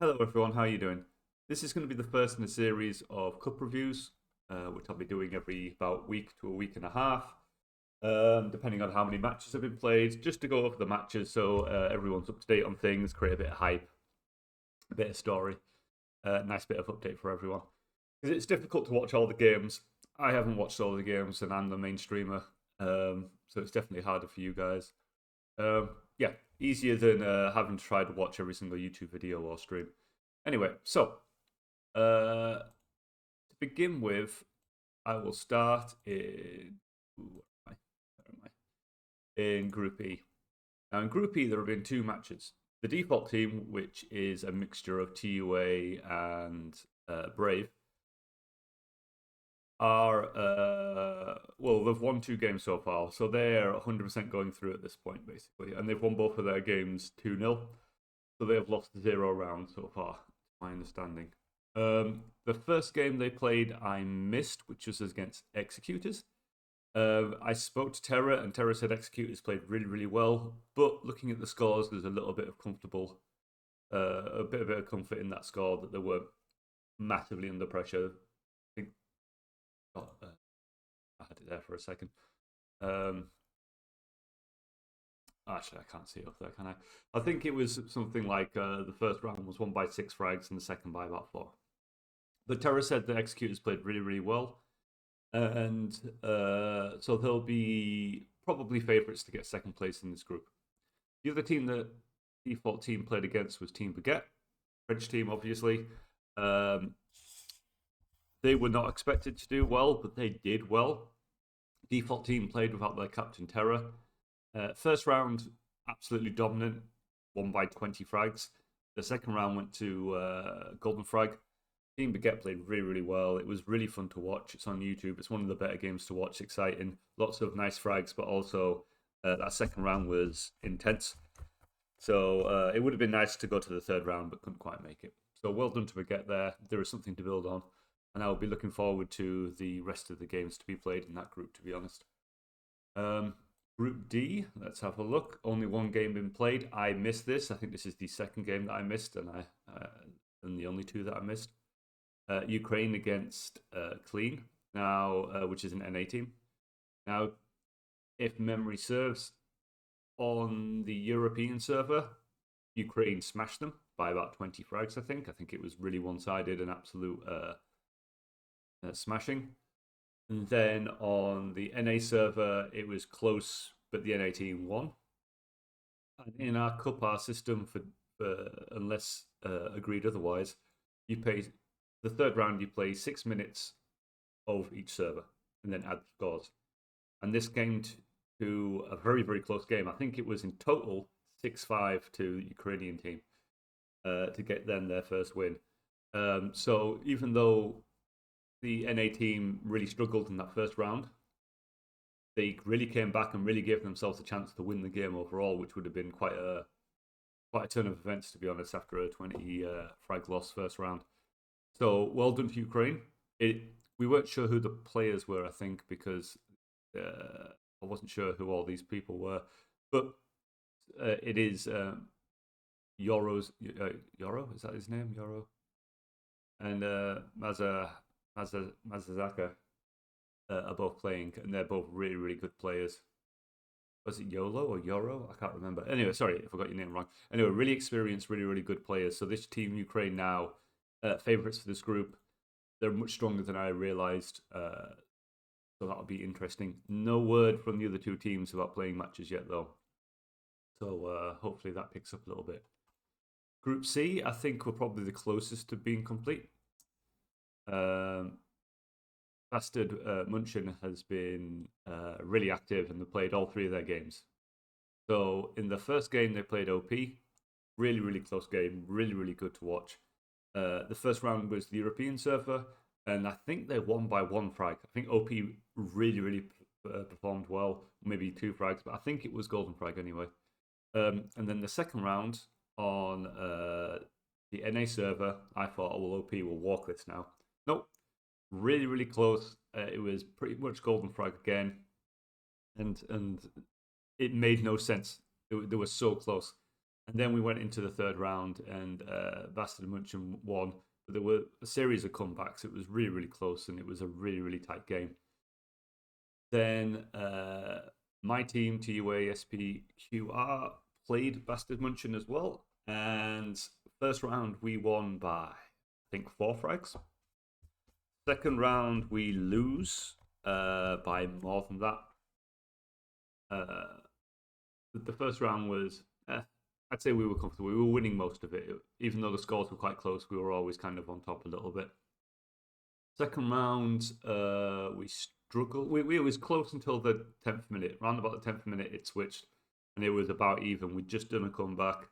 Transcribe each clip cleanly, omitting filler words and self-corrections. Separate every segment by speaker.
Speaker 1: Hello everyone, how are you doing? This is going to be the first in a series of cup reviews, which I'll be doing every about week to a week and a half, depending on how many matches have been played, just to go over the matches so everyone's up to date on things, create a bit of hype, a bit of story, nice bit of update for everyone. Because it's difficult to watch all the games. I haven't watched all the games, and I'm the main streamer, so it's definitely harder for you guys. Um, yeah, easier than having to try to watch every single YouTube video or stream. Anyway, so to begin with, I will start in. Where am I? In Group E. Now, in Group E, there have been two matches. The default team, which is a mixture of TUA and Brave, are well, they've won two games so far, so they're 100% going through at this point, basically, and they've won both of their games 2-0. So they have lost 0 rounds so far, to my understanding. The first game they played, I missed, which was against Executors. I spoke to Terra, and Terra said Executors played really, really well. But looking at the scores, there's a little bit of a bit of comfort in that score that they were massively under pressure. I think I had it there for a second. Actually, I can't see it up there, can I? I think it was something like the first round was won by 6 frags and the second by about 4. But Terra said the Executors played really, really well. And so they'll be probably favourites to get second place in this group. The other team that default team played against was Team Baguette, French team, obviously. They were not expected to do well, but they did well. Default team played without their captain Terra. First round, absolutely dominant, won by 20 frags. The second round went to Golden Frag. Team Baguette played really, really well. It was really fun to watch. It's on YouTube. It's one of the better games to watch. Exciting. Lots of nice frags, but also that second round was intense. So it would have been nice to go to the third round, but couldn't quite make it. So well done to Baguette there. There is something to build on. And I'll be looking forward to the rest of the games to be played in that group, to be honest. Group D, let's have a look. Only one game been played. I missed this. I think this is the second game that I missed, and the only two that I missed. Ukraine against Clean now, which is an NA team. Now, if memory serves, on the European server, Ukraine smashed them by about 20 frags. I think it was really one-sided, an absolute smashing. And then on the NA server, it was close, but the NA team won. And in our cup, our system for unless agreed otherwise, you pay the third round. You play 6 minutes of each server, and then add the scores. And this came to a very, very close game. I think it was in total 6-5 to the Ukrainian team to get them their first win. So even though the NA team really struggled in that first round, they really came back and really gave themselves a chance to win the game overall, which would have been quite a turn of events, to be honest, after a 20 frag loss first round. So well done to Ukraine. We weren't sure who the players were, I think, because I wasn't sure who all these people were. But it is Yoro's Yoro, is that his name? Yoro? And Mazazaka are both playing, and they're both really, really good players. Was it Yolo or Yoro? I can't remember. Anyway, sorry if I got your name wrong. Anyway, really experienced, really, really good players. So this team, Ukraine, now favourites for this group. They're much stronger than I realised. So that'll be interesting. No word from the other two teams about playing matches yet, though. So hopefully that picks up a little bit. Group C, I think we're probably the closest to being complete. Bastard Munchen has been really active, and they played all 3 of their games. So in the first game, they played OP. Really, really close game. Really, really good to watch. The first round was the European server, and I think they won by 1 frag. I think OP really, really performed well. Maybe 2 frags, but I think it was Golden Frag anyway. And then the second round on the NA server, I thought, oh, well, OP will walk this now. Nope. Really, really close. It was pretty much Golden Frag again. And it made no sense. They were so close. And then we went into the third round, and Bastard Munchen won. But there were a series of comebacks. It was really, really close, and it was a really, really tight game. Then my team, TUASPQR, played Bastard Munchen as well. And first round, we won by, I think, 4 frags. Second round, we lose by more than that. The first round was, I'd say we were comfortable. We were winning most of it. Even though the scores were quite close, we were always kind of on top a little bit. Second round, we struggled. We was close until the 10th minute. Around about the 10th minute, it switched, and it was about even. We'd just done a comeback,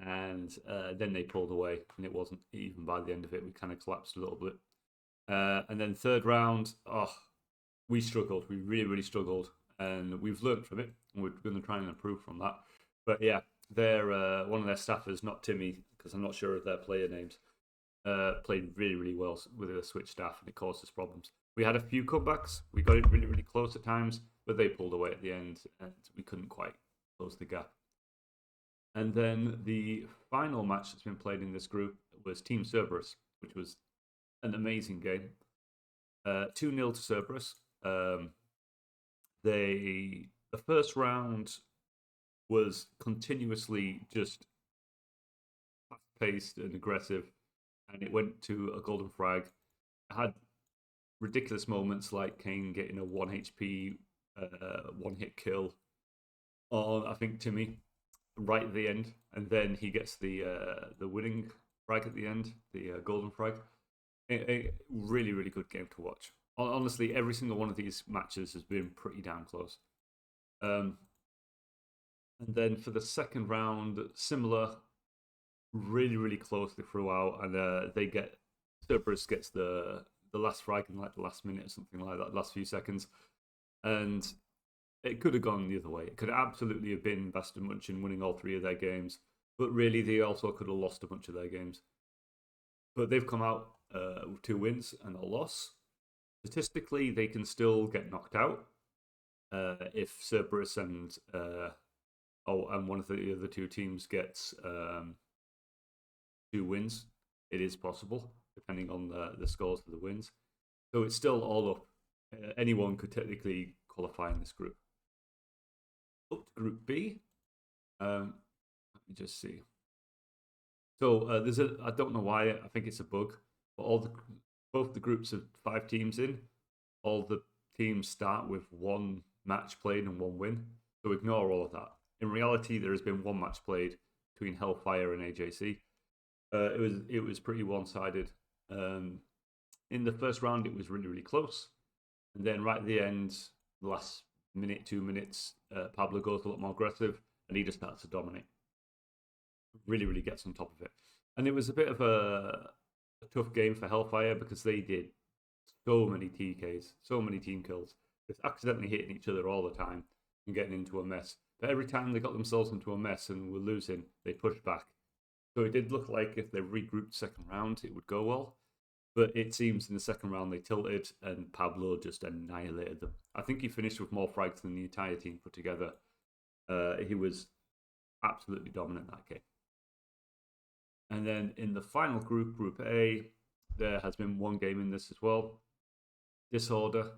Speaker 1: and then they pulled away, and it wasn't even by the end of it. We kind of collapsed a little bit. And then third round, we struggled. We really, really struggled, and we've learned from it, and we're going to try and improve from that. But yeah, they're one of their staffers, not Timmy, because I'm not sure of their player names, played really, really well with the switch staff, and it caused us problems. We had a few comebacks. We got it really, really close at times, but they pulled away at the end, and we couldn't quite close the gap. And then the final match that's been played in this group was Team Cerberus, which was an amazing game. 2-0 to Cerberus. The first round was continuously just fast-paced and aggressive, and it went to a golden frag. It had ridiculous moments like Kane getting a 1 HP, 1-hit kill on, I think, Timmy, right at the end, and then he gets the winning frag at the end, the golden frag. A really, really good game to watch. Honestly, every single one of these matches has been pretty damn close. And then for the second round, similar, really, really closely throughout, and Cerberus gets the last frag in like the last minute or something like that, last few seconds, and it could have gone the other way. It could absolutely have been Bastard Munchen winning all 3 of their games, but really they also could have lost a bunch of their games. But they've come out with 2 wins and a loss. Statistically, they can still get knocked out if Cerberus and one of the other 2 teams gets 2 wins. It is possible, depending on the scores of the wins. So it's still all up. Anyone could technically qualify in this group. Up to Group B. Let me just see. So I don't know why, I think it's a bug, but both the groups of 5 teams in, all the teams start with 1 match played and 1 win. So ignore all of that. In reality, there has been 1 match played between Hellfire and AJC. It was pretty one-sided. In the first round, it was really, really close. And then right at the end, the last minute, 2 minutes, Pablo goes a lot more aggressive, and he just starts to dominate. Really, really gets on top of it. And it was a bit of a tough game for Hellfire because they did so many TKs, so many team kills, just accidentally hitting each other all the time and getting into a mess. But every time they got themselves into a mess and were losing, they pushed back. So it did look like if they regrouped second round, it would go well. But it seems in the second round they tilted and Pablo just annihilated them. I think he finished with more frags than the entire team put together. He was absolutely dominant that game. And then in the final group, Group A, there has been 1 game in this as well. Disorder,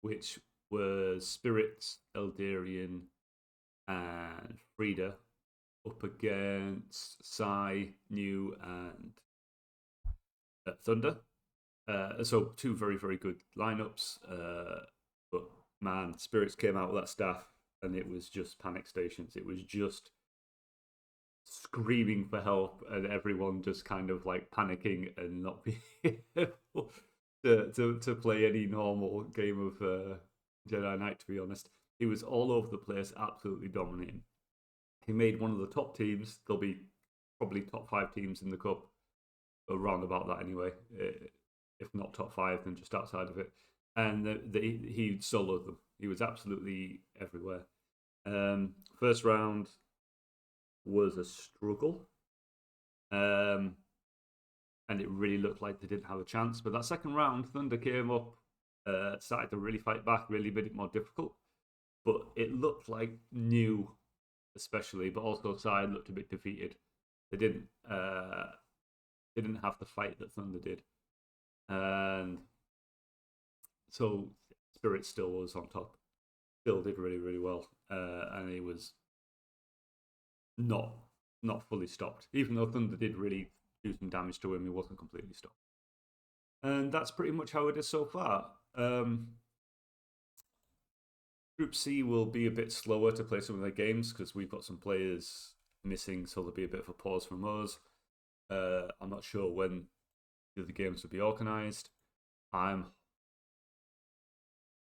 Speaker 1: which was Spirits, Eldarian, and Frida up against Psy, New, and Thunder. So 2 very, very good lineups. But man, Spirits came out with that staff, and it was just panic stations. It was just screaming for help, and everyone just kind of like panicking and not being able to play any normal game of Jedi Knight, to be honest. He was all over the place, absolutely dominating. He made one of the top teams. There'll be probably top 5 teams in the cup, around about that anyway. If not top 5, then just outside of it. And he soloed them. He was absolutely everywhere. First round was a struggle. And it really looked like they didn't have a chance. But that second round, Thunder came up, started to really fight back, really made it more difficult. But it looked like New especially, but also Side looked a bit defeated. They didn't have the fight that Thunder did, and so Spirit still was on top. Still did really, really well, and he was not fully stopped. Even though Thunder did really do some damage to him, he wasn't completely stopped. And that's pretty much how it is so far. Group C will be a bit slower to play some of their games because we've got some players missing, so there'll be a bit of a pause from us. I'm not sure when the other games will be organised. I'm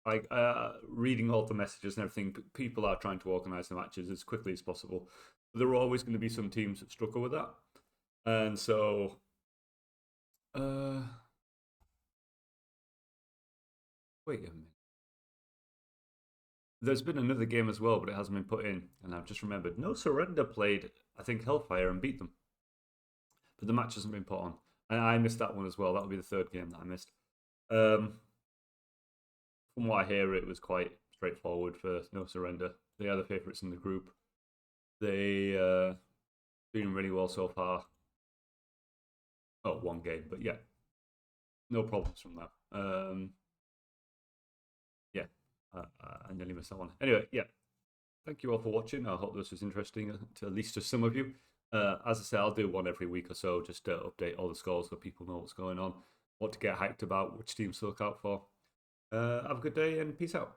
Speaker 1: like reading all the messages and everything. People are trying to organise the matches as quickly as possible. There are always going to be some teams that struggle with that, and so wait a minute. There's been another game as well, but it hasn't been put in, and I've just remembered. No Surrender played, I think, Hellfire and beat them, but the match hasn't been put on, and I missed that one as well. That would be the third game that I missed. From what I hear, it was quite straightforward for No Surrender. They are the favourites in the group. They doing really well so far. Oh, one game, but yeah, no problems from that. Yeah, I nearly missed that one. Anyway, yeah, thank you all for watching. I hope this was interesting to at least to some of you. As I say, I'll do one every week or so just to update all the scores so people know what's going on, what to get hyped about, which teams to look out for. Have a good day and peace out.